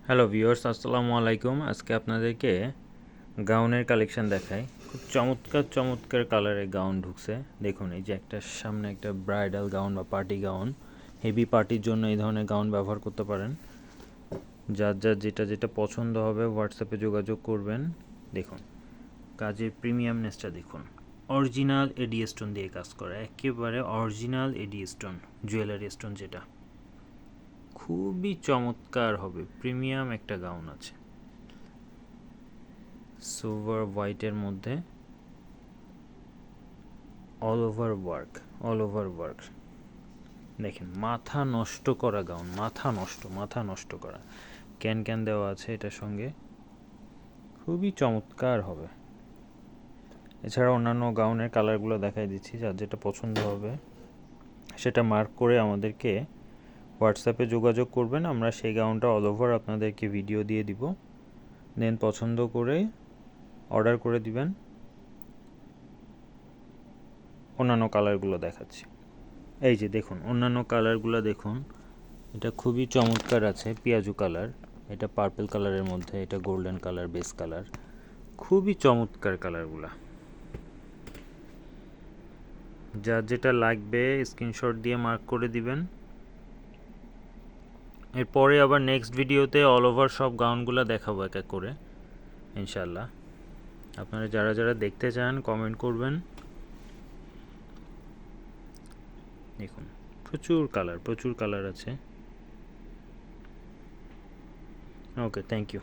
Hello viewers, আসসালামু আলাইকুম। আজকে আপনাদেরকে গাউনের কালেকশন দেখাই। খুব চমৎকার চমৎকার কালারের গাউন ঢুকছে। দেখুন, এই যে একটা সামনে একটা ব্রাইডাল গাউন বা পার্টি গাউন, হেভি পার্টির জন্য এই ধরনের গাউন ব্যবহার করতে পারেন। যার যার যেটা যেটা পছন্দ হবে হোয়াটসঅ্যাপে যোগাযোগ করবেন। দেখুন কাজের প্রিমিয়ামনেসটা দেখুন, অরিজিনাল এডি স্টোন দিয়ে কাজ করা, একেবারে অরিজিনাল এডি স্টোন, জুয়েলারি স্টোন, যেটা খুবই চমৎকার হবে। প্রিমিয়াম একটা গাউন আছে সিলভার হোয়াইটের মধ্যে, অল ওভার ওয়ার্ক। দেখেন, মাথা নষ্ট করা গাউন, মাথা নষ্ট করা। ক্যান ক্যান দেওয়া আছে এটার সঙ্গে, খুবই চমৎকার হবে। এছাড়া অন্যান্য গাউনের কালারগুলো দেখাই দিচ্ছি, যার যেটা পছন্দ হবে সেটা মার্ক করে আমাদেরকে হোয়াটসঅ্যাপে যোগাযোগ করবেন। আমরা সেই গাউনটা অল ওভার আপনাদেরকে ভিডিও দিয়ে দিব, দেন পছন্দ করে অর্ডার করে দিবেন। অন্যান্য কালারগুলো দেখাচ্ছি। এই যে দেখুন, অন্যান্য কালারগুলো দেখুন, এটা খুবই চমৎকার আছে। পেঁয়াজু কালার, এটা পার্পল কালারের মধ্যে, এটা গোল্ডেন কালার, বেস কালার, খুবই চমৎকার কালারগুলা। যার যেটা লাগবে স্ক্রিনশট দিয়ে মার্ক করে দিবেন। এরপরে আবার নেক্সট ভিডিওতে অল ওভার সব গাউনগুলো দেখাবো এক এক করে ইনশাল্লাহ। আপনারা যারা যারা দেখতে চান কমেন্ট করবেন। দেখুন, প্রচুর কালার আছে। ওকে, থ্যাংক ইউ।